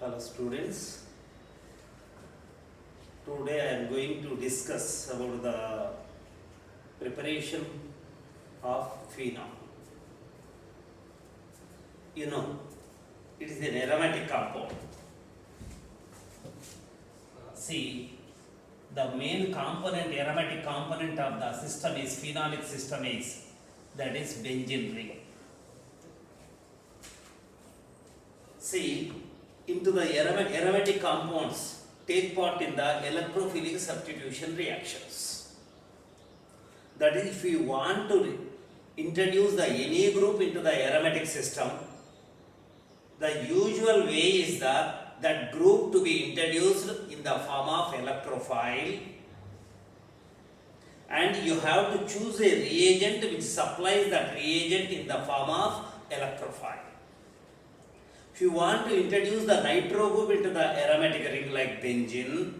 Hello students, today I am going to discuss about the preparation of phenol. You know, it is an aromatic compound. See, the main component, aromatic component of the system is phenolic system is, that is benzene ring. See, into the aromatic compounds take part in the electrophilic substitution reactions. That is, if you want to introduce the any group into the aromatic system, the usual way is that group to be introduced in the form of electrophile, and you have to choose a reagent which supplies that reagent in the form of electrophile. If you want to introduce the nitro group into the aromatic ring like benzene,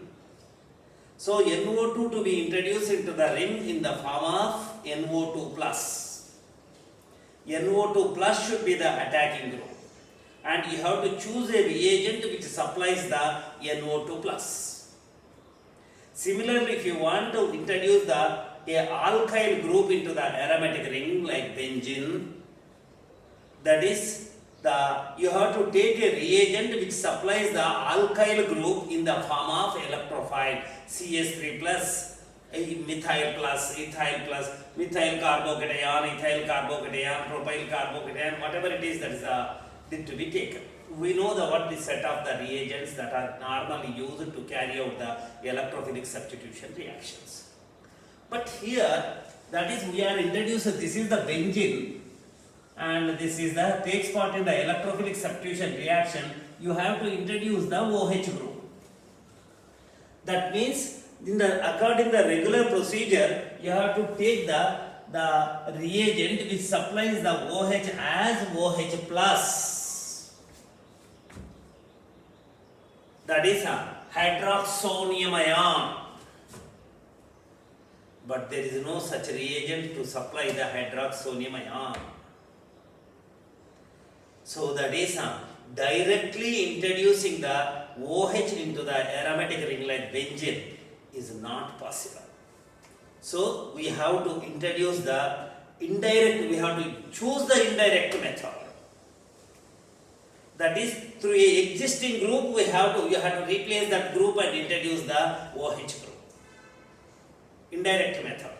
so NO2 to be introduced into the ring in the form of NO2 plus. NO2 plus should be the attacking group, and you have to choose a reagent which supplies the NO2 plus. Similarly, if you want to introduce a alkyl group into the aromatic ring like benzene, that is, you have to take a reagent which supplies the alkyl group in the form of electrophile CH3 plus, methyl plus, ethyl plus, methyl carbocation, ethyl carbocation, propyl carbocation, whatever it is that is to be taken. We know what the set of the reagents that are normally used to carry out the electrophilic substitution reactions. But here, that is, we are introduced, this is the benzene, and this is the takes part in the electrophilic substitution reaction. You have to introduce the OH group. That means, according to the regular procedure, you have to take the reagent which supplies the OH as OH plus. That is a hydroxonium ion. But there is no such reagent to supply the hydroxonium ion. So that is directly introducing the OH into the aromatic ring like benzene is not possible. So we have to introduce the indirect, we have to choose the indirect method. That is, through a existing group you have to replace that group and introduce the OH group. Indirect method.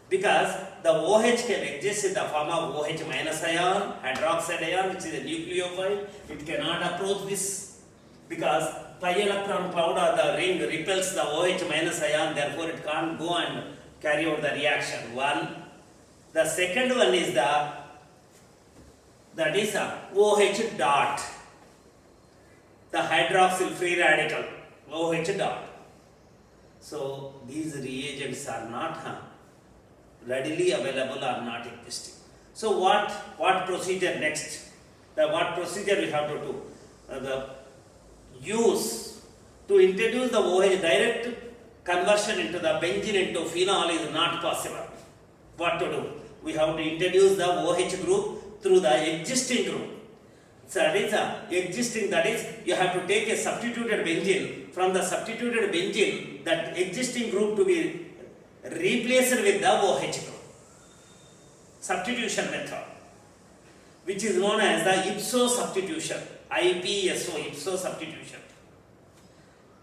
Because the OH can exist in the form of OH minus ion, hydroxide ion, which is a nucleophile. It cannot approach this because pi electron cloud or the ring repels the OH minus ion, therefore it can't go and carry out the reaction. One. The second one is that is a OH dot, the hydroxyl free radical, OH dot. So these reagents are not readily available or not existing. So what procedure next? What procedure we have to do? Use to introduce the OH, direct conversion into the benzene into phenol is not possible. What to do? We have to introduce the OH group through the existing group. So that is existing, that is, you have to take a substituted benzene. From the substituted benzene, that existing group to be replaced with the OH group. Substitution method, which is known as the ipso substitution, IPSO, ipso substitution.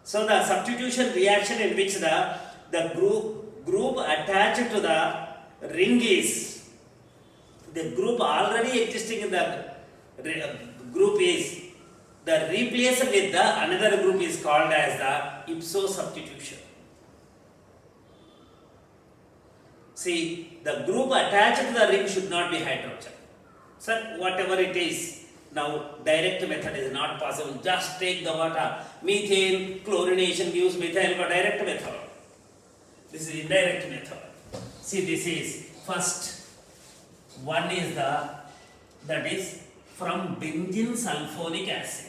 So the substitution reaction in which the group attached to the ring is, the group already existing in the group is, the replaced with the another group is called as the ipso substitution. See, the group attached to the ring should not be hydrogen. Sir, whatever it is, now direct method is not possible. Just take the water. Methane, chlorination gives methyl for direct method. This is indirect method. See, this is first one is that is from benzene sulfonic acid.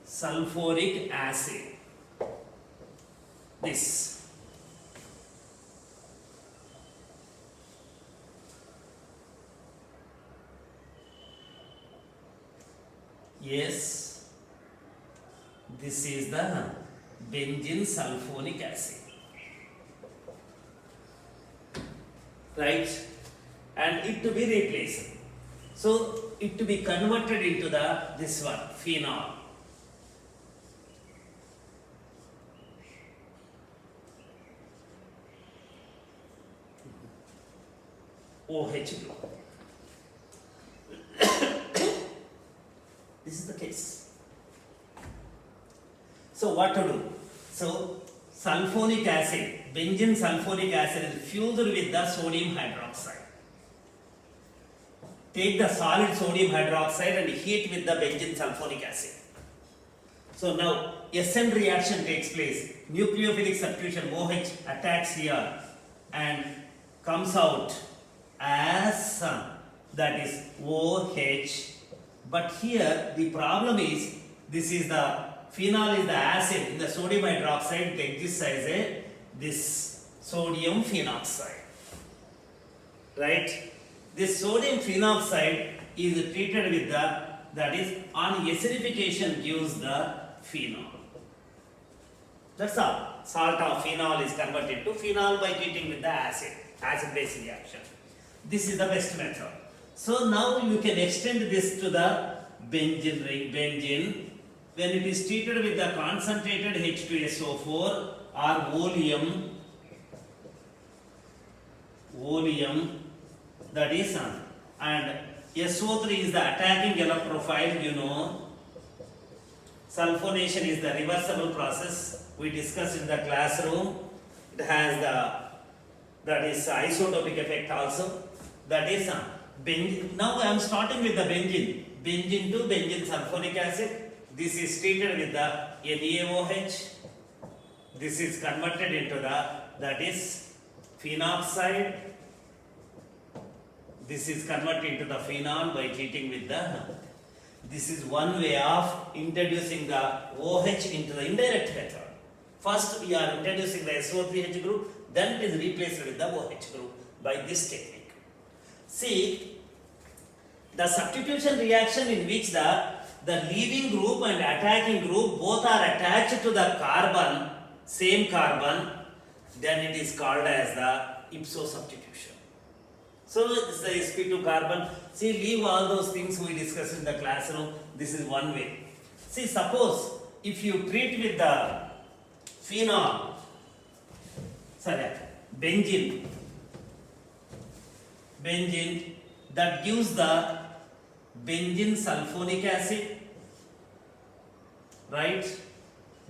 Sulfuric acid. This Yes, this is the benzene sulfonic acid, right? And it to be replaced. So it to be converted into the this one phenol. OH group. This is the case. So what to do? So sulfonic acid, benzene sulfonic acid is fused with the sodium hydroxide. Take the solid sodium hydroxide and heat with the benzene sulfonic acid. So now SN reaction takes place. Nucleophilic substitution OH attacks here and comes out as that is OH. But here the problem is, this is the phenol is the acid in the sodium hydroxide, it exists as a this sodium phenoxide, right? This sodium phenoxide is treated with the, that is on acidification gives the phenol. That's all. Salt of phenol is converted to phenol by treating with the acid base reaction. This is the best method. So now you can extend this to the benzene ring, benzene. When it is treated with the concentrated H2SO4 or oleum, that is and SO3 is the attacking electrophile, you know. Sulfonation is the reversible process we discussed in the classroom. It has that is isotopic effect also. That is benzene. Now I am starting with the benzene. Benzene to benzene sulfonic acid. This is treated with the NaOH. This is converted into the, that is phenoxide. This is converted into the phenol by treating with the, this is one way of introducing the OH into the indirect method. First we are introducing the SO3H group, then it is replaced with the OH group by this technique. See, the substitution reaction in which the leaving group and attacking group both are attached to the carbon, same carbon, then it is called as the ipso substitution. So this is the sp2 carbon. See, leave all those things we discussed in the classroom. This is one way. See, suppose if you treat with the phenol, benzene, that gives the benzene sulfonic acid, right?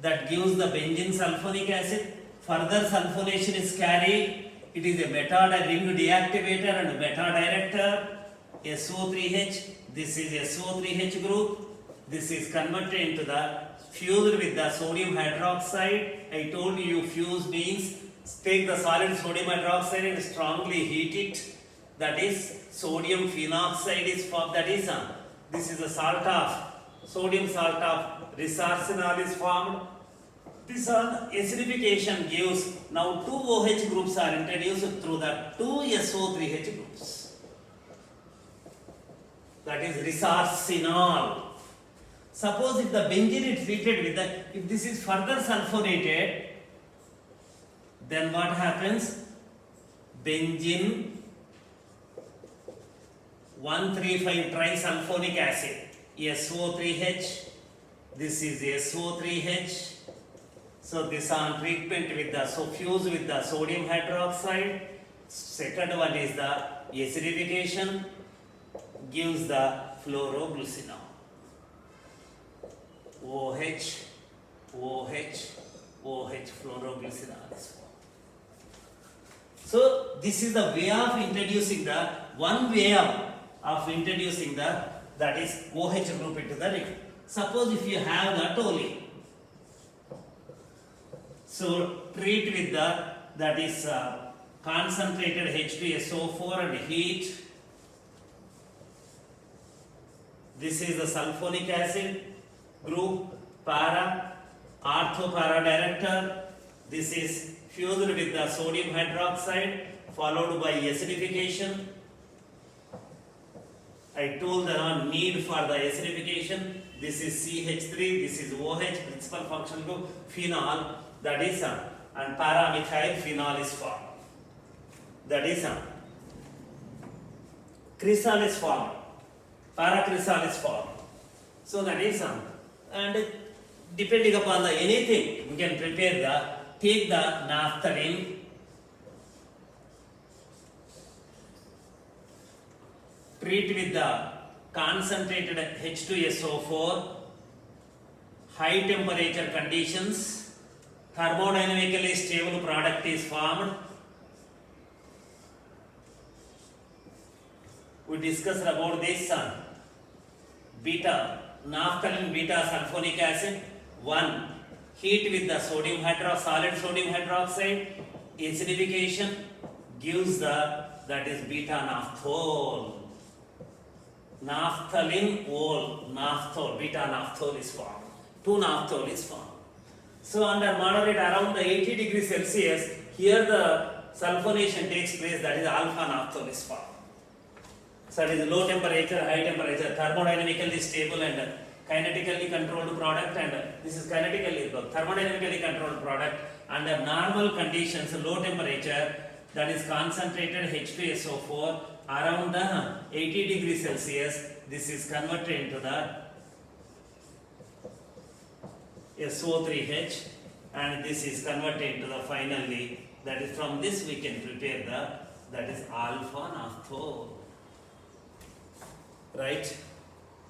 That gives the benzene sulfonic acid. Further sulfonation is carried. It is a ring deactivator and beta director. SO3H. This is SO3H group. This is converted into the fused with the sodium hydroxide. I told you fuse means take the solid sodium hydroxide and strongly heat it. That is sodium phenoxide is formed. That is this is a salt of sodium salt of resorcinol is formed. This acidification gives now two OH groups are introduced through the two SO3H groups. That is resorcinol. Suppose if the benzene is treated with the, if this is further sulfonated, then what happens? Benzene 1,3,5 trisulfonic acid, SO3H. This is SO3H. So this on treatment with the, so fuse with the sodium hydroxide. Second one is the acidification, gives the fluoroglucinol. OH, fluoroglucinol is formed. So this is the way of introducing the, one way of introducing the, that is OH group into the ring. Suppose if you have the toluene. So treat with the, that is concentrated H2SO4 and heat. This is the sulfonic acid group, para, ortho-para director. This is fused with the sodium hydroxide followed by acidification. I told the need for the acidification. This is CH3, this is OH, principal functional group, phenol, that is and paramethyl phenol is formed. That is cresol is formed, paracresol is formed. So that is and depending upon the anything, we can prepare take the naphthalene, treat with the concentrated H2SO4, high temperature conditions, thermodynamically stable product is formed. We discussed about this beta, naphthalene beta sulfonic acid. 1. Heat with the solid sodium hydroxide, acidification gives that is beta naphthol. Naphthalene naphthol, beta naphthol is formed. 2 naphthol is formed. So under moderate around the 80 degrees Celsius, here the sulfonation takes place, that is alpha naphthol is formed. So it is low temperature, high temperature, thermodynamically stable and kinetically controlled product, and this is thermodynamically controlled product under normal conditions, low temperature, that is concentrated H2SO4 around the 80 degrees Celsius. This is converted into the SO3H, and this is converted into the finally, that is from this we can prepare that is alpha naphthol. Right?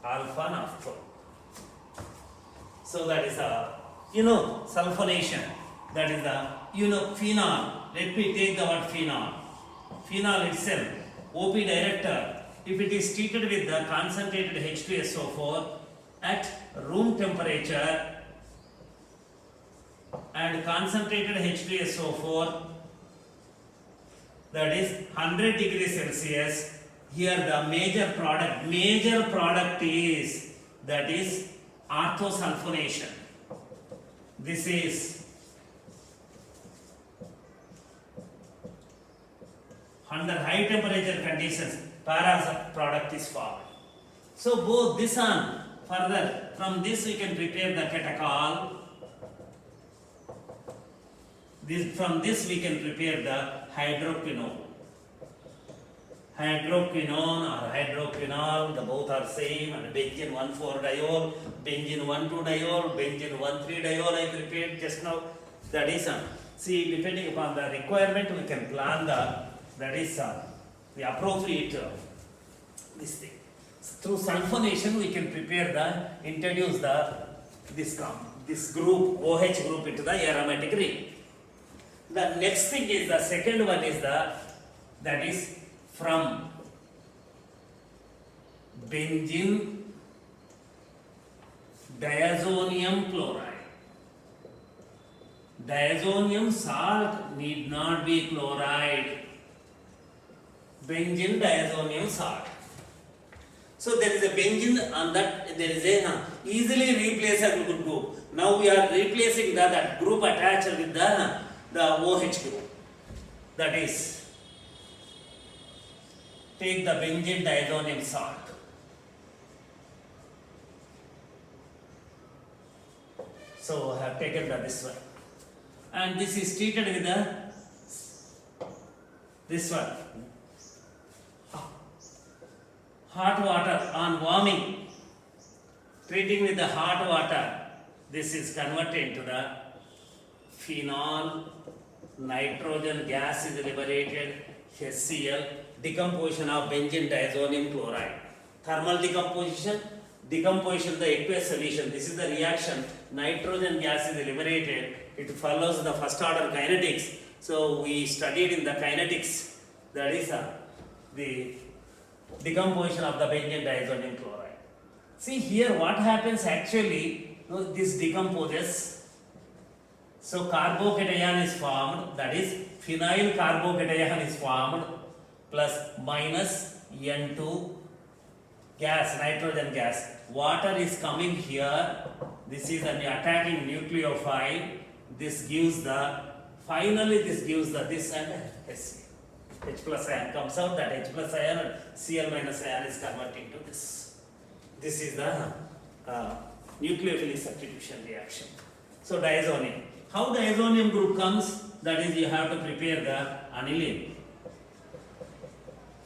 Alpha naphthol. So that is sulfonation. That is phenol. Let me take the word phenol. Phenol itself, OP director, if it is treated with the concentrated H2SO4 at room temperature and concentrated H2SO4, that is 100 degrees Celsius. Here the major product is, that is orthosulfonation. This is under high temperature conditions, para product is formed. So both this on further, from this we can prepare the catechol. From this we can prepare the hydroquinone. Hydroquinone or hydroquinol, the both are same, and benzene 1,4-diol, benzene 1,2-diol, benzene 1,3-diol I prepared just now. That is see, depending upon the requirement, we can plan the appropriate this thing. Through sulfonation, we can introduce this group, OH group, into the aromatic ring. The next thing is the second one is that is from benzene diazonium chloride. Diazonium salt need not be chloride. Benzene diazonium salt. So there is a benzene on that, there is a easily replaceable group. Now we are replacing that group attached with the OH group. That is, take the benzene diazonium salt. So I have taken this one. And this is treated with this one. Hot water on warming. Treating with the hot water. This is converted into the phenol, nitrogen gas is liberated, HCl, decomposition of benzene diazonium chloride. Thermal decomposition, of the aqueous solution. This is the reaction. Nitrogen gas is liberated. It follows the first order kinetics. So we studied in the kinetics, that is the decomposition of the benzene diazonium chloride. See here what happens actually, this decomposes. So carbocation is formed, that is phenyl carbocation is formed, plus minus N2 gas, nitrogen gas. Water is coming here. This is an attacking nucleophile. This gives finally this gives this and HCl. H plus ion comes out, that H plus ion and Cl minus ion is converting to this. This is the nucleophilic substitution reaction. So diazonium. How diazonium group comes? That is, you have to prepare the aniline.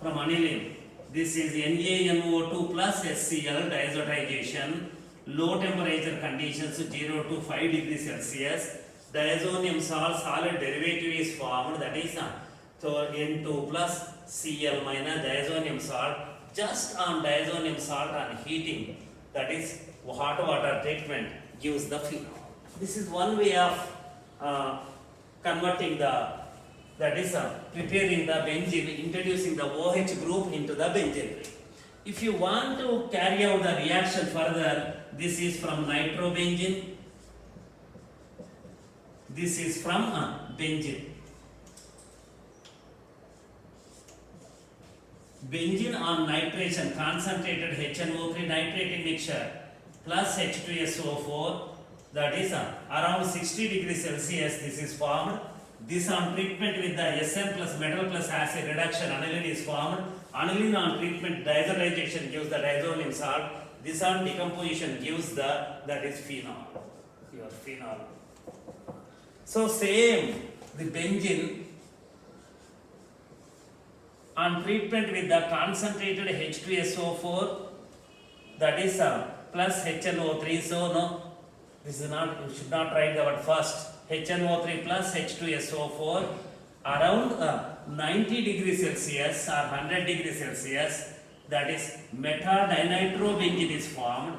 From aniline, this is NaNO2 plus HCl diazotization, low temperature conditions 0 to 5 degrees Celsius. Diazonium salt solid derivative is formed, that is so N2 plus Cl minus diazonium salt. Just on diazonium salt on heating, that is hot water treatment, gives the phenol. This is one way of converting that is preparing the benzene, introducing the OH group into the benzene ring. If you want to carry out the reaction further, this is from nitrobenzene, this is from benzene. Benzene on nitration, concentrated HNO3 nitrating mixture plus H2SO4, that is around 60 degrees Celsius, this is formed. This on treatment with the Sn plus metal plus acid reduction, aniline is formed. Aniline on treatment diazotization gives the diazonium salt. This on decomposition gives the, that is phenol, your phenol. So same, the benzene on treatment with the concentrated H2SO4, that is plus HNO3. So no, this is not, you should not write the word first. HNO3 plus H2SO4 around 90 degrees Celsius or 100 degrees Celsius, that is meta-dinitrobenzene is formed.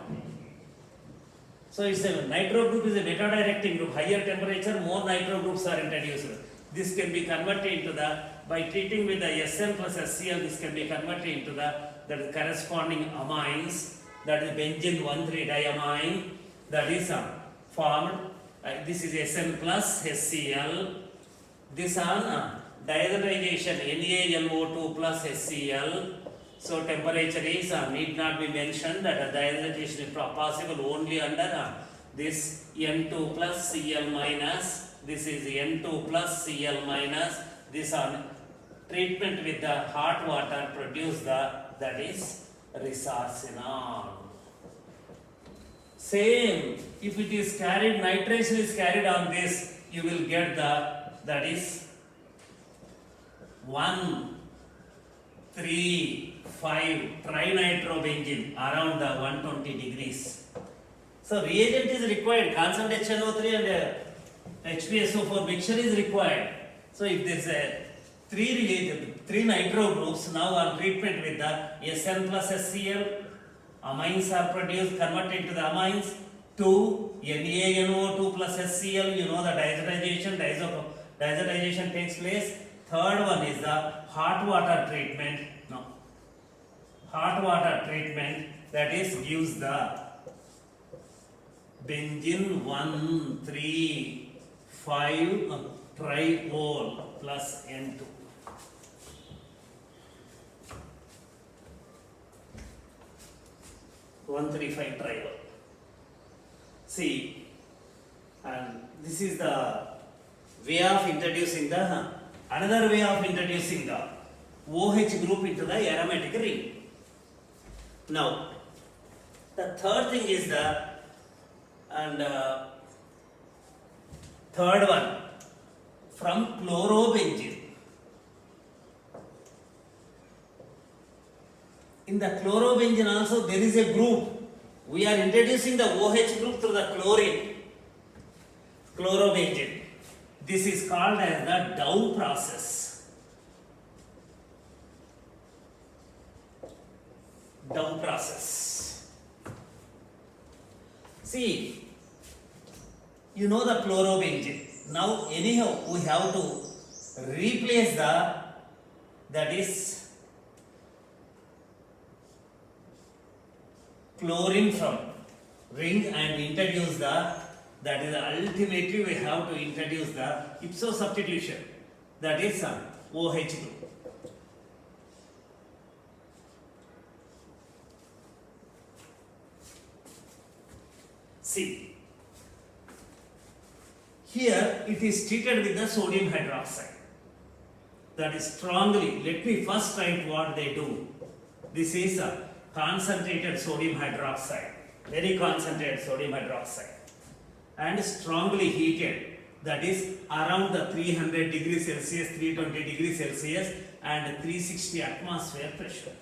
So it's a nitro group is a beta-directing group. Higher temperature, more nitro groups are introduced. This can be converted into the, by treating with the Sn plus HCl, this can be converted into the corresponding amines, that is benzene 1,3 diamine, that is formed. This is Sn plus HCl. This on diazotization NaNO2 plus HCl. So temperature is need not be mentioned, that diazotization is possible only under this N2 plus Cl minus. This is N2 plus Cl minus. This on treatment with the hot water produce the, that is resorcinol. Same, if it is carried, nitration is carried on this, you will get the, that is 1, 3, 5 trinitrobenzene around the 120 degrees. So reagent is required, concentration HNO3 and H2SO4 mixture is required. So if there is a 3 nitro groups, now on treatment with the Sn plus HCl, amines are produced, converted to the amines. 2 NaNO2 plus HCl, you know the diazotization takes place. Third one is the hot water treatment. No, hot water treatment, that is gives the benzene 1, 3, 5 triol plus N2. One, 3, 5 triol. See, and this is the way of introducing the, another way of introducing the OH group into the aromatic ring. Now, the third thing is the, and third one, from chlorobenzene. In the chlorobenzene also there is a group. We are introducing the OH group through the chlorine, chlorobenzene. This is called as the Dow process. Dow process. See, you know the chlorobenzene. Now anyhow we have to replace the, that is chlorine from ring and introduce the, that is ultimately we have to introduce the ipso substitution, that is OH group. See, here it is treated with the sodium hydroxide, that is strongly. Let me first write what they do. This is a concentrated sodium hydroxide. very concentrated sodium hydroxide, and strongly heated, that is around the 300 degrees Celsius, 320 degrees Celsius and 360 atmosphere pressure.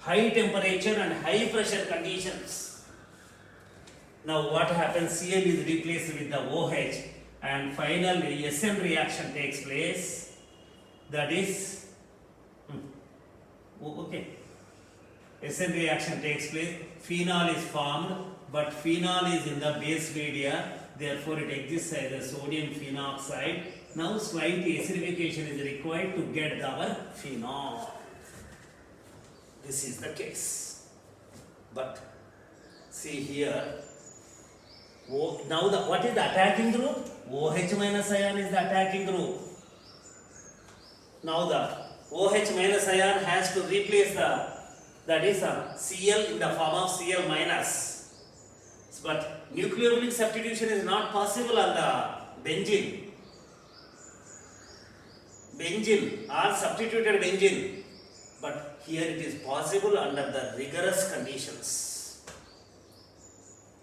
High temperature and high pressure conditions. Now what happens? Cl is replaced with the OH and finally SN reaction takes place. That is, okay. SN reaction takes place. Phenol is formed, but phenol is in the base media. Therefore, it exists as a sodium phenoxide. Now, slight acidification is required to get our phenol. This is the case. But see here. Now, what is the attacking group? OH minus ion is the attacking group. Now, the OH minus ion has to replace that is Cl in the form of Cl minus. But nucleophilic substitution is not possible on the benzene. Benzene or substituted benzene. But here it is possible under the rigorous conditions.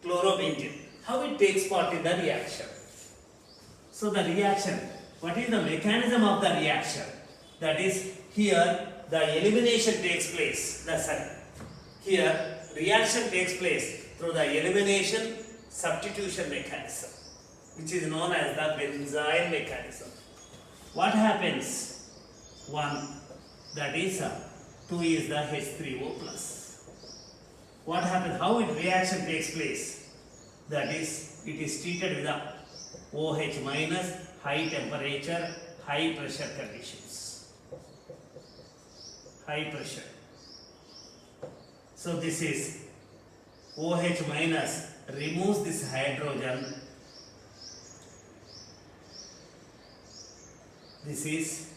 Chlorobenzene. How it takes part in the reaction? So the reaction, what is the mechanism of the reaction? That is, here the elimination takes place. Here reaction takes place through the elimination substitution mechanism, which is known as the Benzyne mechanism. What happens? 1, that is 2 is the H3O plus. What happens? How it reaction takes place? That is, it is treated with the OH minus, high temperature, high pressure conditions. High pressure. So this is OH minus removes this hydrogen. This is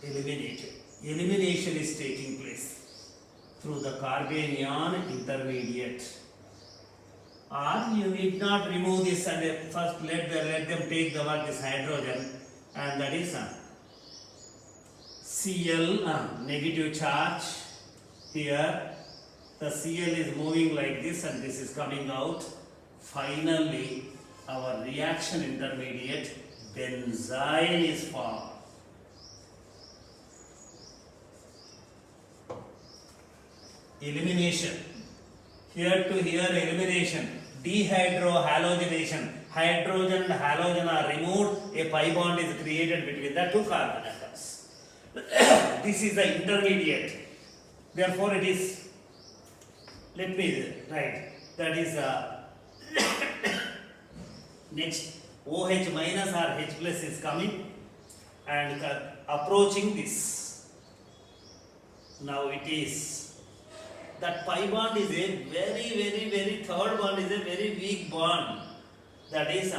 eliminated. Elimination is taking place through the carbanion intermediate. Or you need not remove this and first let them take this hydrogen, and that is Cl negative charge. Here the Cl is moving like this and this is coming out. Finally, our reaction intermediate benzyne is formed. Elimination. Here to here elimination. Dehydrohalogenation. Hydrogen and halogen are removed. A pi bond is created between the two carbon atoms. This is the intermediate. Therefore, it is. Let me write. That is next. OH minus or H plus is coming and approaching this. Now it is. That pi bond is a very third bond is a very weak bond. That is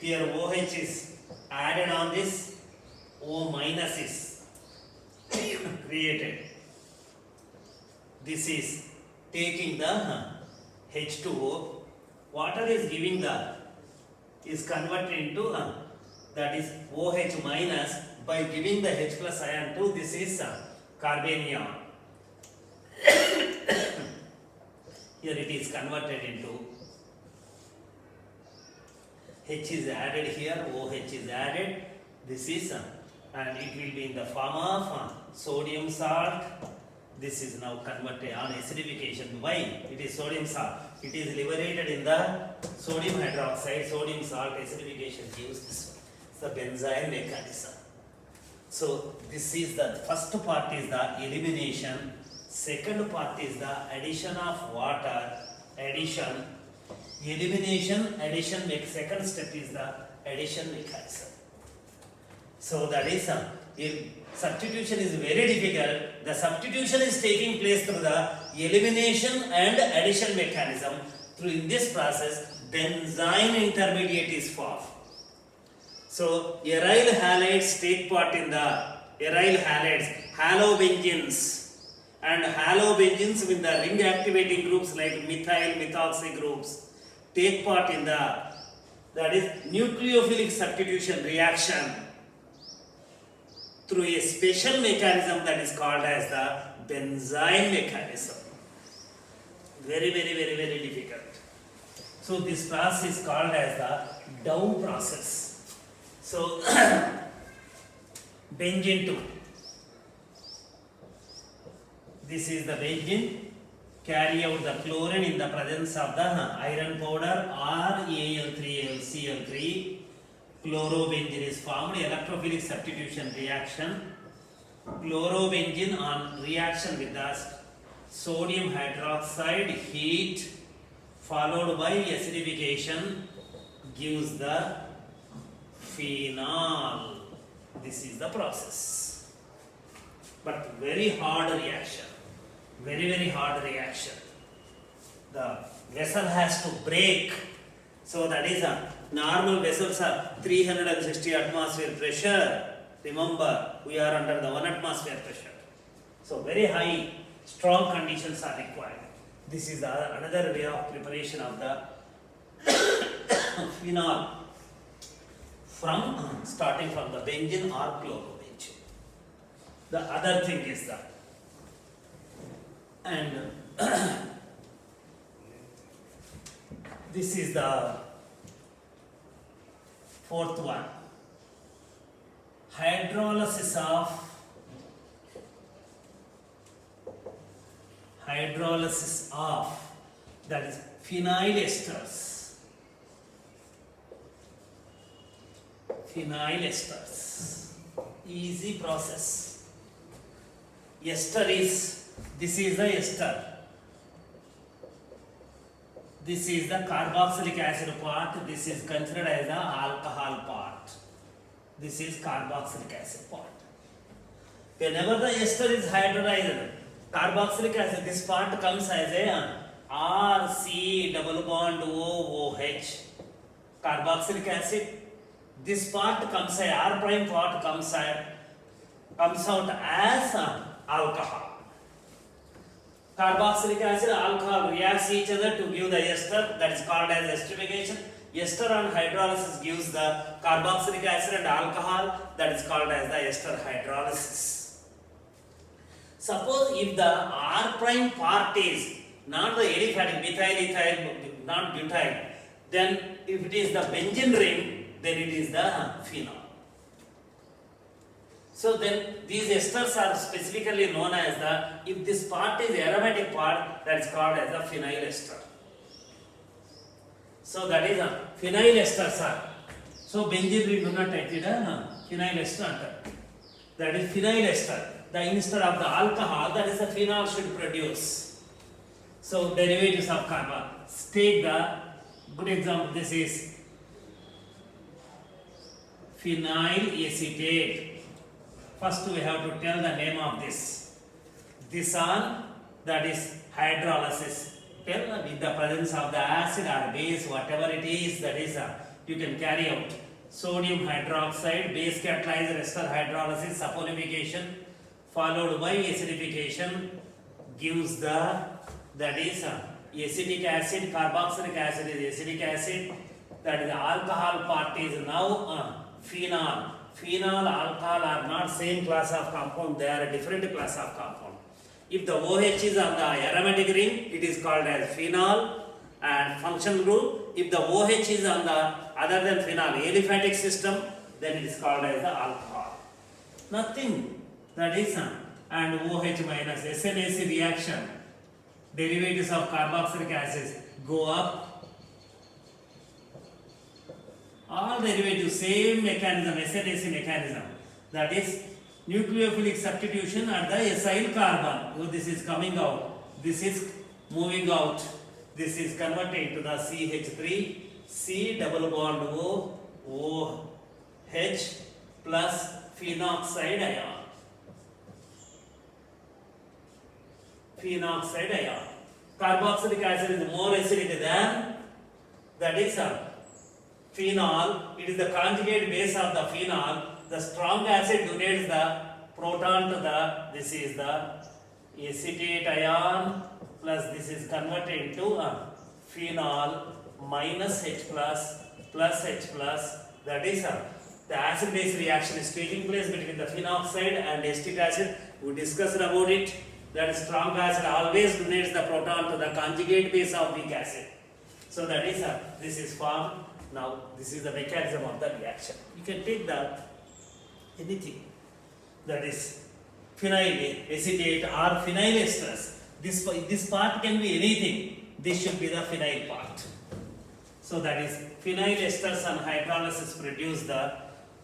here OH is added on this, O minus is created. This is taking the H2O. Water is giving is converted into that is OH minus by giving the H plus ion to this is carbanion. Here it is converted into H is added here, OH is added. This is and it will be in the form of sodium salt. This is now converted on acidification. Why? It is sodium salt. It is liberated in the sodium hydroxide, sodium salt acidification gives this. It's the benzyne mechanism. So this is the first part is the elimination. Second part is the addition of water. Addition. Elimination, addition, second step is the addition mechanism. So that is if substitution is very difficult. The substitution is taking place through the elimination and addition mechanism. Through in this process, benzyne intermediate is formed. So aryl halides take part in the aryl halides, halobenzenes. And halobenzenes with the ring activating groups like methyl, methoxy groups take part in that is nucleophilic substitution reaction through a special mechanism that is called as the benzyne mechanism. Very, very, very, very difficult. So this process is called as the Dow process. So benzene 2. This is the benzene. Carry out the chlorine in the presence of the iron powder or Al3Cl3. Chlorobenzene is formed. Electrophilic substitution reaction. Chlorobenzene on reaction with the sodium hydroxide, heat followed by acidification gives the phenol. This is the process. But very hard reaction. Very, very hard reaction. The vessel has to break. So that is a normal vessels are 360 atmosphere pressure. Remember, we are under the 1 atmosphere pressure. So very high, strong conditions are required. This is another way of preparation of the phenol from starting from the benzene or chlorobenzene. The other thing is that, and this is the fourth one. Hydrolysis of that is phenyl esters. Phenyl esters. Easy process. Ester is, this is the ester. This is the carboxylic acid part. This is considered as the alcohol part. This is carboxylic acid part. Whenever the ester is hydrolyzed, carboxylic acid, this part comes as a RC double bond OOH. Carboxylic acid, this part comes as R prime part comes out as alcohol. Carboxylic acid, alcohol reacts each other to give the ester, that is called as esterification. Ester on hydrolysis gives the carboxylic acid and alcohol, that is called as the ester hydrolysis. Suppose if the R prime part is not the aliphatic, methyl, ethyl, not butyl, then if it is the benzene ring, then it is the phenol. So then these esters are specifically known as the, if this part is aromatic part, that is called as the phenyl ester. So that is a phenyl esters are. So benzene ring do not take it, phenyl ester. That is phenyl ester. The instead of the alcohol, that is the phenol should produce. So derivatives of carbon. Take the good example. This is phenyl acetate. First we have to tell the name of this. This on, that is hydrolysis. Tell with the presence of the acid or base, whatever it is, that is you can carry out. Sodium hydroxide, base catalyzed ester hydrolysis, saponification, followed by acidification gives the, that is acetic acid, carboxylic acid is acetic acid, that is the alcohol part is now phenol. Phenol, alcohol are not same class of compound, they are a different class of compound. If the OH is on the aromatic ring, it is called as phenol and functional group. If the OH is on the other than phenol aliphatic system, then it is called as the alcohol. Nothing, that is and OH minus SNAC reaction, derivatives of carboxylic acids go up. All derivatives, same mechanism, SNAC mechanism, that is nucleophilic substitution at the acyl carbon. So this is coming out, this is moving out, this is converting to the CH3, C double bond O, OH plus phenoxide ion. Phenoxide ion. Carboxylic acid is more acidic than, that is phenol. It is the conjugate base of the phenol. The strong acid donates the proton to the, this is the acetate ion plus this is converted into phenol minus H plus H plus, that is the acid base reaction is taking place between the phenoxide and acetic acid. We discussed about it. That strong acid always donates the proton to the conjugate base of weak acid. So that is this is formed. Now this is the mechanism of the reaction. You can take the anything, that is phenyl acetate or phenyl estrus. This part can be anything. This should be the phenyl part. So that is phenyl esters and hydrolysis produce the,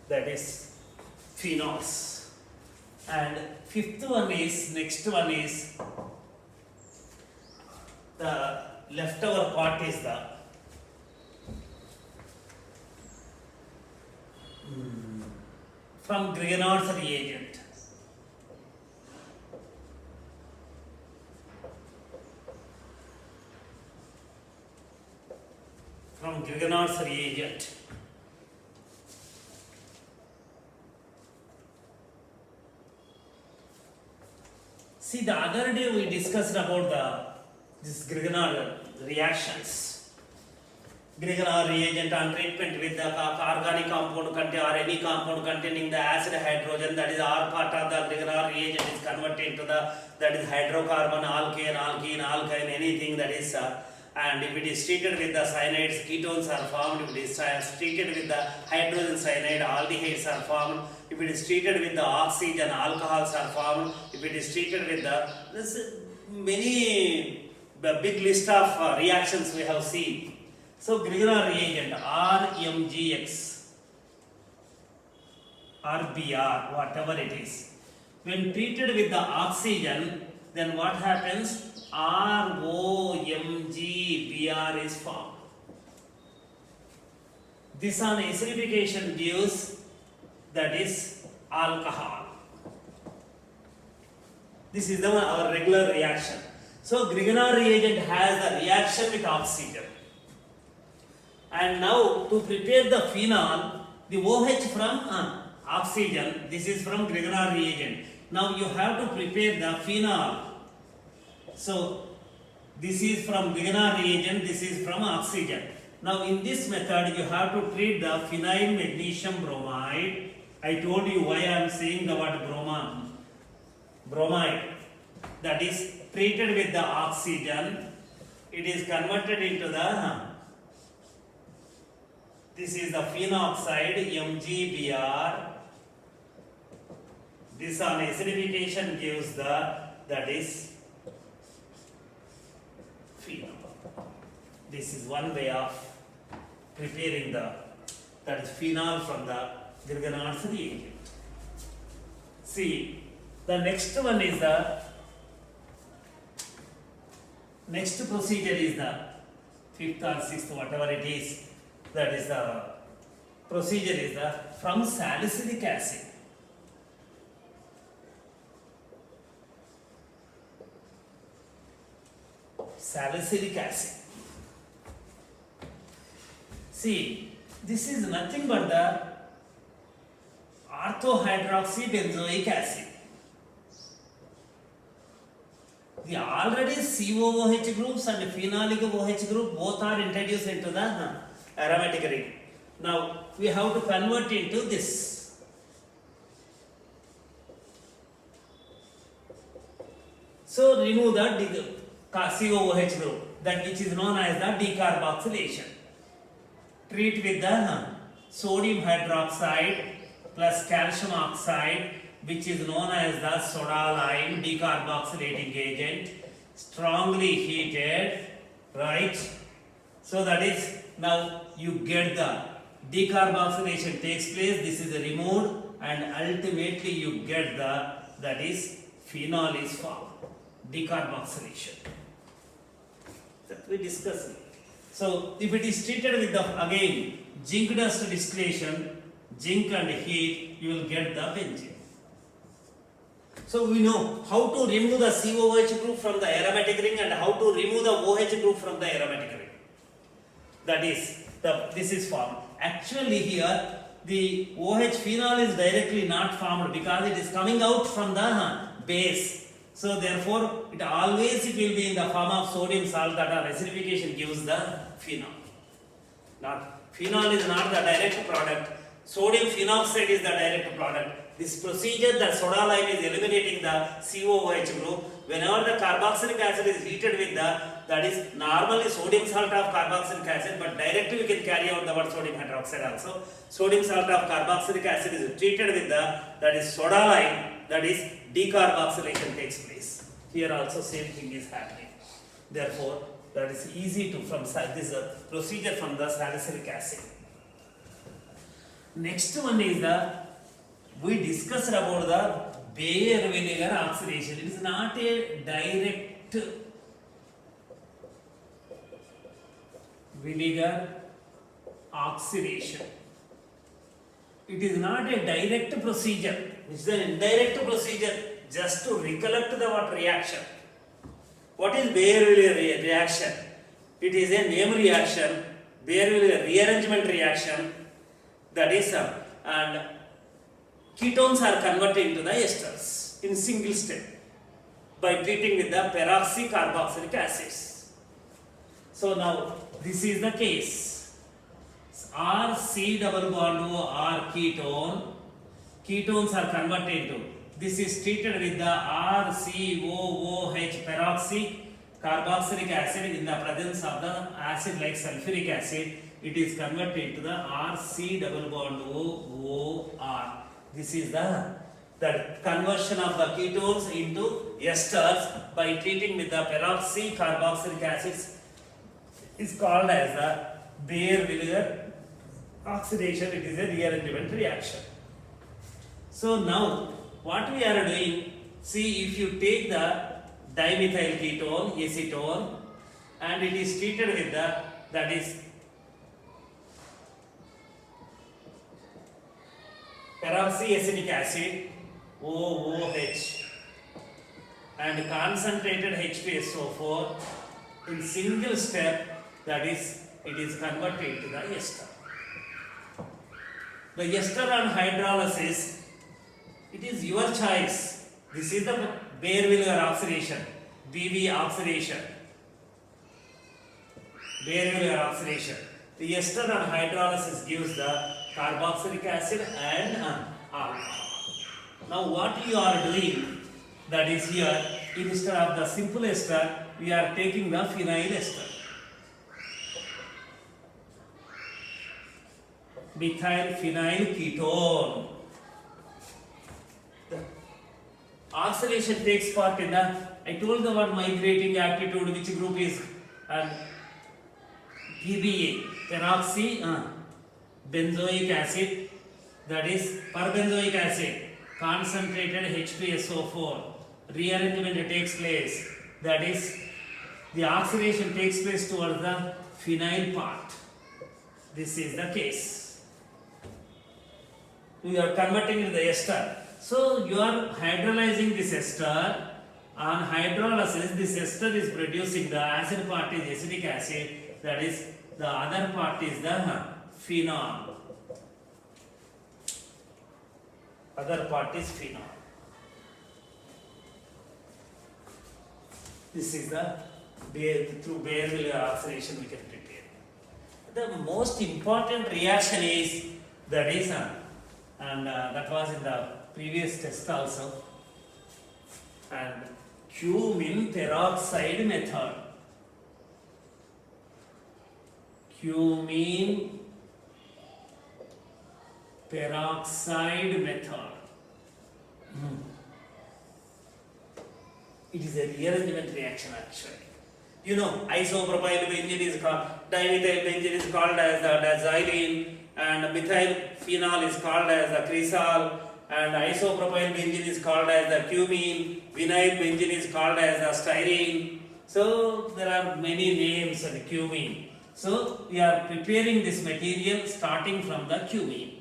that is phenols. And next one is the leftover part is the from Grignard's reagent. From Grignard's reagent. See, the other day we discussed about this Grignard reactions. Grignard reagent on treatment with the organic compound or any compound containing the acid hydrogen, that is R part of the Grignard reagent is converted into the, that is hydrocarbon, alkane, alkene, alkyne, anything that is and if it is treated with the cyanides, ketones are formed. If it is treated with the hydrogen cyanide, aldehydes are formed. If it is treated with the oxygen, alcohols are formed. If it is treated with the, there's many big list of reactions we have seen. So Grignard reagent RMGX, RBR, whatever it is, when treated with the oxygen, then what happens? ROMGBr is formed. This on acidification gives, that is alcohol. This is our regular reaction. So Grignard reagent has the reaction with oxygen. And now to prepare the phenol, the OH from oxygen, this is from Grignard reagent. Now you have to prepare the phenol. So this is from Grignard reagent, this is from oxygen. Now in this method you have to treat the phenyl magnesium bromide. I told you why I am saying the word bromide. That is treated with the oxygen. It is converted into the, this is the phenoxide MgBr. This on acidification gives the, that is phenol. This is one way of preparing the, that is phenol from the Grignard's reagent. See, the next one is the, next procedure is the fifth or sixth, whatever it is, that is the procedure is the from salicylic acid. Salicylic acid. See, this is nothing but the orthohydroxybenzoic acid. The already COOH groups and phenolic OH group both are introduced into the aromatic ring. Now we have to convert into this. So remove the COOH group, that which is known as the decarboxylation. Treat with the sodium hydroxide plus calcium oxide, which is known as the soda lime decarboxylating agent, strongly heated, right? So that is, now you get the decarboxylation takes place, this is removed, and ultimately you get the, that is phenol is formed, decarboxylation. That we discussed. So if it is treated with the, again, zinc dust distillation, zinc and heat, you will get the benzene. So we know how to remove the COOH group from the aromatic ring and how to remove the OH group from the aromatic ring. That is, this is formed. Actually here, the OH phenol is directly not formed because it is coming out from the base. So therefore, it will be in the form of sodium salt, that our acidification gives the phenol. Phenol is not the direct product. Sodium phenoxide is the direct product. this procedure, the soda lime is eliminating the COOH group. Whenever the carboxylic acid is heated with that is normally sodium salt of carboxylic acid, but directly we can carry out the word sodium hydroxide also. Sodium salt of carboxylic acid is treated with that is soda lime, that is decarboxylation takes place. Here also same thing is happening. Therefore, that is easy to from this procedure from the salicylic acid. Next one is we discussed about the Bayer vinegar oxidation. It is not a direct vinegar oxidation. It is not a direct procedure. It is an indirect procedure just to recollect the what reaction. What is Bayer-Vinegar reaction? It is a name reaction, Bayer-Vinegar rearrangement reaction, that is and ketones are converted into the esters in single step by treating with the peroxycarboxylic acids. So now this is the case. RC double bond O R ketone, ketones are converted into. This is treated with the RCOOH peroxycarboxylic acid in the presence of the acid like sulfuric acid. It is converted to the RC double bond OOR. This is the conversion of the ketones into esters by treating with the peroxycarboxylic acids is called as the Bayer-Vinegar oxidation. It is a rearrangement reaction. So now what we are doing, see, if you take the dimethyl ketone, acetone, and it is treated with that is peroxyacetic acid OOH and concentrated H2SO4 in single step, that is it is converted to the ester. The ester on hydrolysis, it is your choice. This is the Bayer-Vinegar oxidation, BV oxidation. Bayer-Vinegar oxidation. The ester on hydrolysis gives the carboxylic acid and alcohol. Now what you are doing, that is here, instead of the simple ester, we are taking the phenyl ester. Methyl phenyl ketone. The oxidation takes part in the, I told the word migrating aptitude, which group is PBA, peroxy benzoic acid, that is perbenzoic acid, concentrated H2SO4. Rearrangement takes place, that is the oxidation takes place towards the phenyl part. This is the case. We are converting into the ester. So you are hydrolyzing this ester. On hydrolysis, this ester is producing the acid part is acetic acid, that is the other part is the phenol. Other part is phenol. This is the through Bayer-Vinegar oxidation we can prepare. The most important reaction is that is and that was in the previous test also, and cumin peroxide method. Cumin peroxide method. It is a rearrangement reaction actually. You know, isopropyl benzene is called, dimethyl benzene is called as the xylene, and methyl phenol is called as the cresol, and isopropyl benzene is called as the cumin, vinyl benzene is called as the styrene. So there are many names of the cumin. So we are preparing this material starting from the cumin.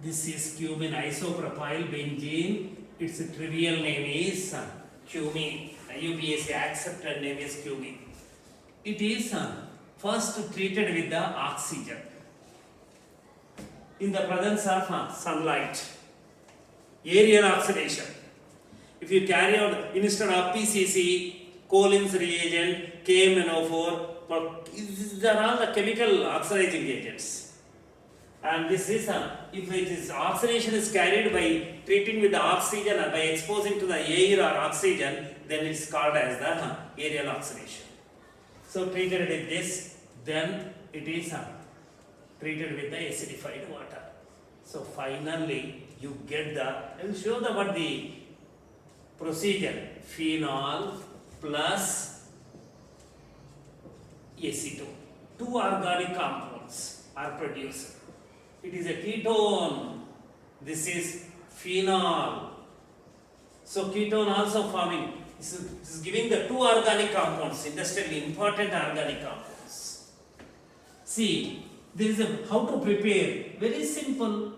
This is cumin isopropyl benzene. Its trivial name is cumin. UPSC accepted name is cumin. It is first treated with the oxygen in the presence of sunlight. Aerial oxidation. If you carry out instead of PCC, Collins reagent, KMNO4, these are all the chemical oxidizing agents. And this is if it is oxidation is carried by treating with the oxygen or by exposing to the air or oxygen, then it's called as the aerial oxidation. So treated with this, then it is treated with the acidified water. So finally you get the, I will show the what the procedure. Phenol plus acetone. Two organic compounds are produced. It is a ketone. This is phenol. So ketone also forming. This is giving the two organic compounds, industrially important organic compounds. See, there is a how to prepare. Very simple.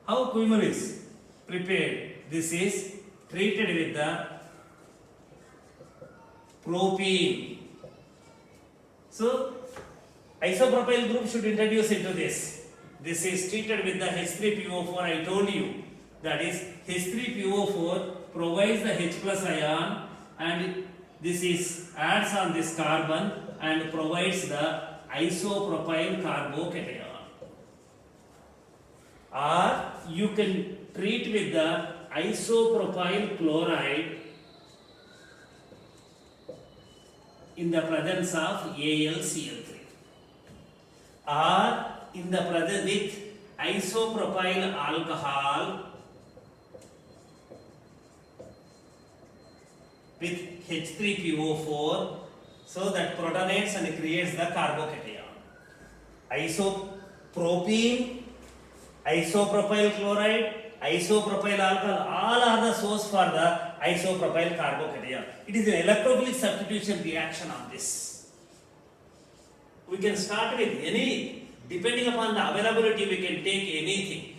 How Coumadin is prepared. This is treated with the propene. So isopropyl group should introduce into this. This is treated with the H3PO4. I told you that is H3PO4 provides the H plus ion, and this is adds on this carbon and provides the isopropyl carbocation. Or you can treat with the isopropyl chloride in the presence of AlCl3, or in the presence with isopropyl alcohol with H3PO4, so that protonates and creates the carbocation. Isopropene, isopropyl chloride, isopropyl alcohol, all are the source for the isopropyl carbocation. It is an electrophilic substitution reaction on this. We can start with any, depending upon the availability, we can take anything.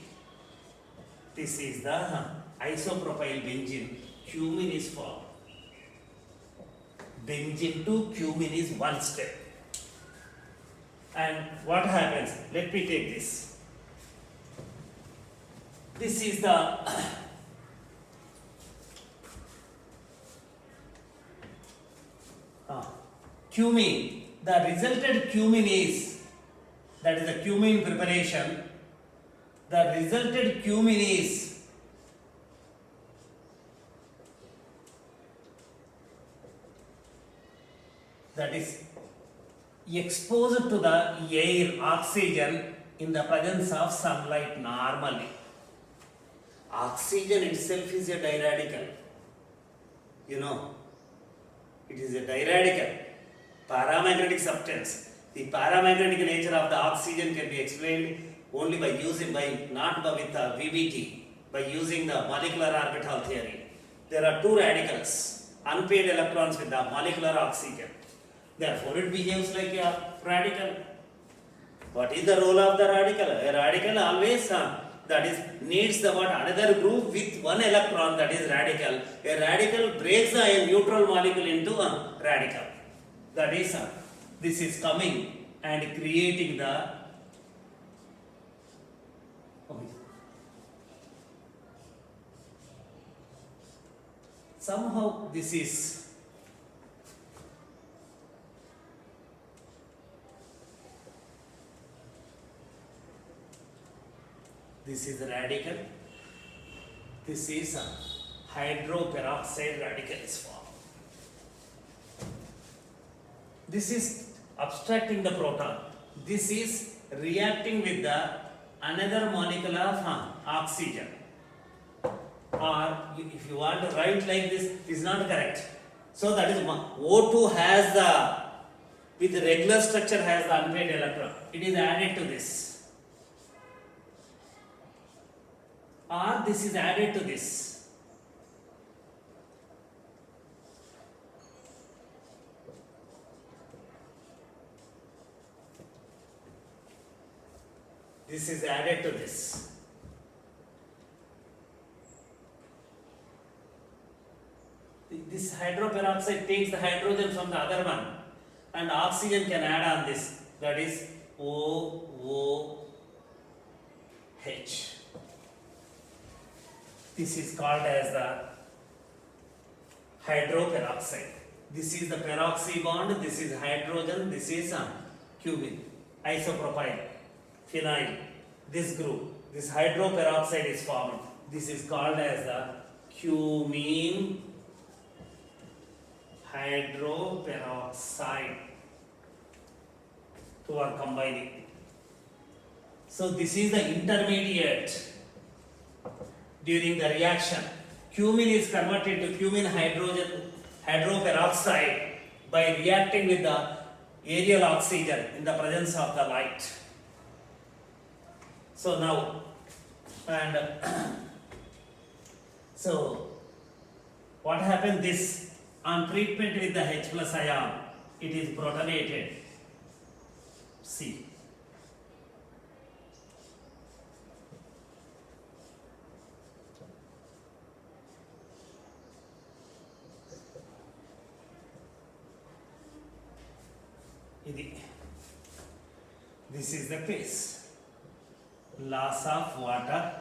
This is the isopropyl benzene. Cumene is formed. Benzene to cumene is one step. And what happens? Let me take this. This is the cumene. The resulted cumene is, that is the cumene preparation. The resulted cumene is that is exposed to the air, oxygen, in the presence of sunlight normally. Oxygen itself is a diradical. You know, it is a diradical, paramagnetic substance. The paramagnetic nature of the oxygen can be explained only by using, not with VBT, by using the molecular orbital theory. There are two radicals, unpaired electrons with the molecular oxygen. Therefore, it behaves like a radical. What is the role of the radical? A radical always that is needs the another group with one electron, that is radical. A radical breaks a neutral molecule into a radical. That is this is coming and creating the somehow this is radical. This is a hydroperoxide radical is formed. This is abstracting the proton. This is reacting with the another molecule of oxygen. Or if you want to write like this, it is not correct. So that is O2 has the, with the regular structure has the unpaired electron. It is added to this. Or this is added to this. This is added to this. This hydroperoxide takes the hydrogen from the other one, and oxygen can add on this. That is OOH. This is called as the hydroperoxide. This is the peroxy bond, this is hydrogen, this is cumene, isopropyl, phenyl, this group, this hydroperoxide is formed. This is called as the cumene hydroperoxide. Two are combining. So this is the intermediate during the reaction. Cumene is converted to cumene hydroperoxide by reacting with the aerial oxygen in the presence of the light. So now, and so what happens, this on treatment with the H plus ion, it is protonated. See, this is the case. Loss of water,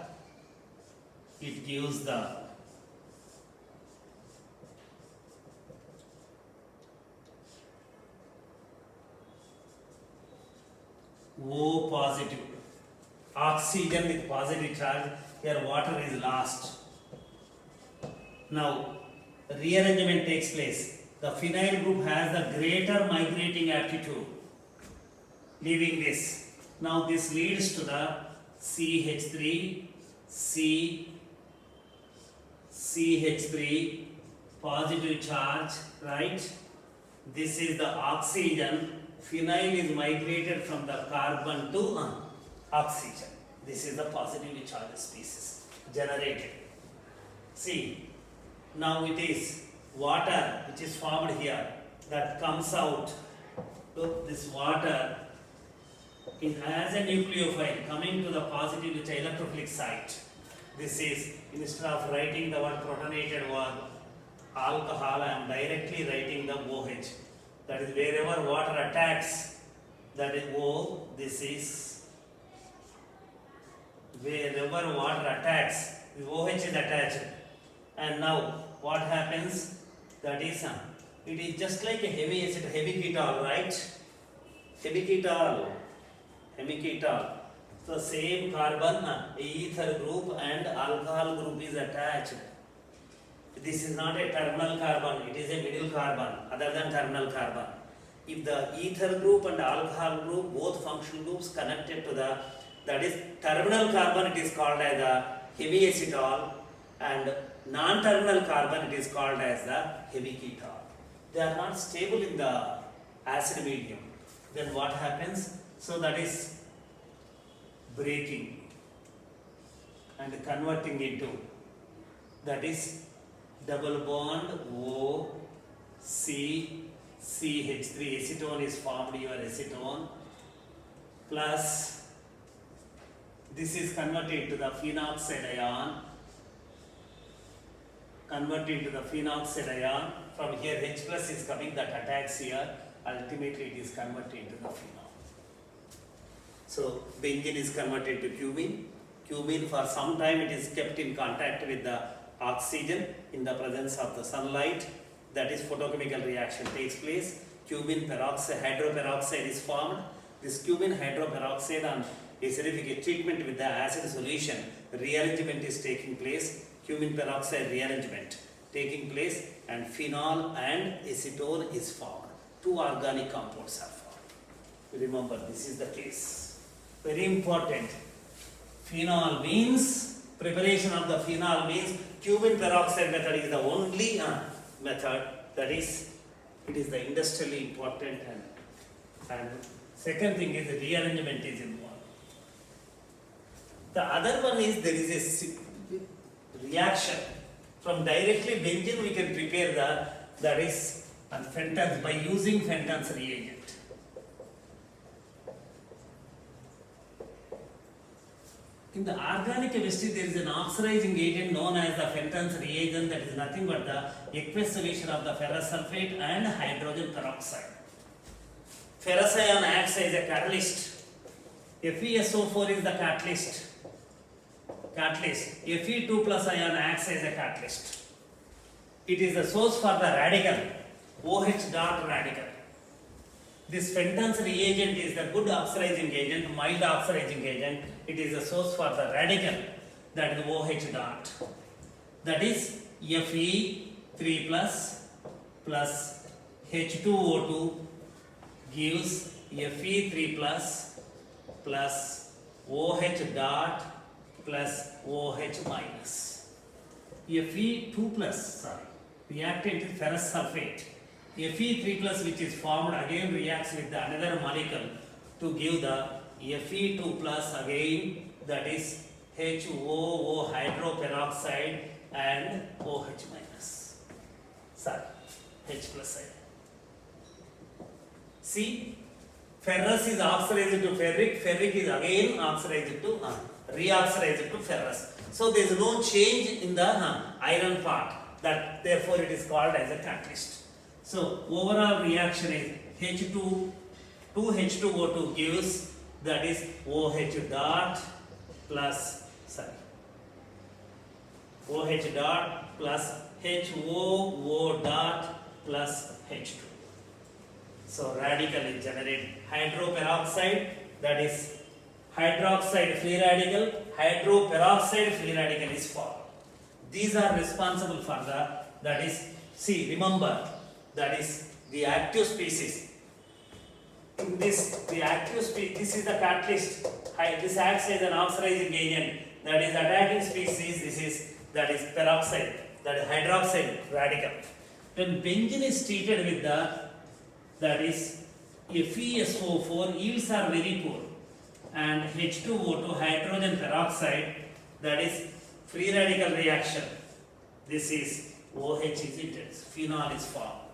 it gives the O positive, oxygen with positive charge, here water is lost. Now rearrangement takes place. The phenyl group has the greater migrating aptitude, leaving this. Now this leads to the CH3, CH3 positive charge, right? This is the oxygen. Phenyl is migrated from the carbon to oxygen. This is the positively charged species generated. See, now it is water which is formed here that comes out. Look, this water, it has a nucleophile coming to the positively charged electrophilic site. This is, instead of writing the word protonated word alcohol, I am directly writing the OH. That is, wherever water attacks, that is O, this is, wherever water attacks, the OH is attached. And now, what happens? That is, it is just like a heavy acid, heavy ketol, right? Heavy ketol. So, same carbon, ether group and alcohol group is attached. This is not a terminal carbon, it is a middle carbon other than terminal carbon. If the ether group and alcohol group, both functional groups connected to the, that is terminal carbon, it is called as the heavy acetal, and non-terminal carbon, it is called as the heavy ketol. They are not stable in the acid medium. Then what happens? So that is breaking and converting into, that is double bond O C CH3, acetone is formed, your acetone, plus this is converted to the phenoxide ion, from here H plus is coming, that attacks here, ultimately it is converted to the phenol. So benzene is converted to cumene. Cumene, for some time it is kept in contact with the oxygen in the presence of the sunlight, that is photochemical reaction takes place. Cumene peroxide, hydroperoxide is formed. This cumene hydroperoxide on acidific treatment with the acid solution, rearrangement is taking place. Cumene peroxide rearrangement taking place, and phenol and acetone is formed. Two organic compounds are formed. Remember, this is the case. Very important. Phenol means, preparation of the phenol means, cumene peroxide method is the only method, that is, it is the industrially important, and second thing is the rearrangement is involved. The other one is, there is a reaction. From directly benzene we can prepare that is Fenton's, by using Fenton's reagent. In the organic chemistry, there is an oxidizing agent known as the Fenton's reagent, that is nothing but the aqueous solution of the ferrous sulfate and hydrogen peroxide. Ferrous ion acts as a catalyst. FeSO4 is the catalyst. Fe2 plus ion acts as a catalyst. It is the source for the radical. OH dot radical. This Fenton's reagent is the good oxidizing agent, mild oxidizing agent. It is the source for the radical, that is OH dot. That is Fe3 plus H2O2 gives Fe3 plus OH dot plus OH minus. Fe2 plus, reactant is ferrous sulfate. Fe3 plus, which is formed again, reacts with the another molecule to give the Fe2 plus again, that is HOO hydroperoxide and OH minus. Sorry, H plus side. See, ferrous is oxidized to ferric, ferric is again oxidized to reoxidized to ferrous. So there is no change in the iron part. That therefore it is called as a catalyst. So overall reaction is H2O2 gives, that is OH dot plus OH dot plus HOO dot plus H2. So radical is generated. Hydroperoxide, that is hydroxide free radical, hydroperoxide free radical is formed. These are responsible for the, that is, see, remember, that is the active species. In this, the active species, this is the catalyst. This acts as an oxidizing agent. That is attacking species. This is, that is peroxide, that is hydroxide radical. When benzene is treated with the, that is FeSO4, yields are very poor, and H2O2 hydrogen peroxide, that is free radical reaction. This is OH is intense, phenol is formed.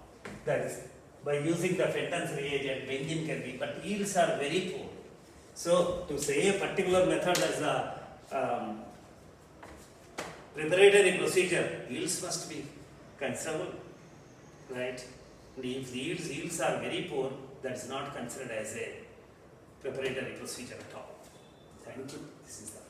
That is, by using the Fenton's reagent, benzene can be, but yields are very poor. So to say a particular method as a preparatory procedure, yields must be considerable, right? And if the yields are very poor, that is not considered as a preparatory procedure at all. Thank you. This is the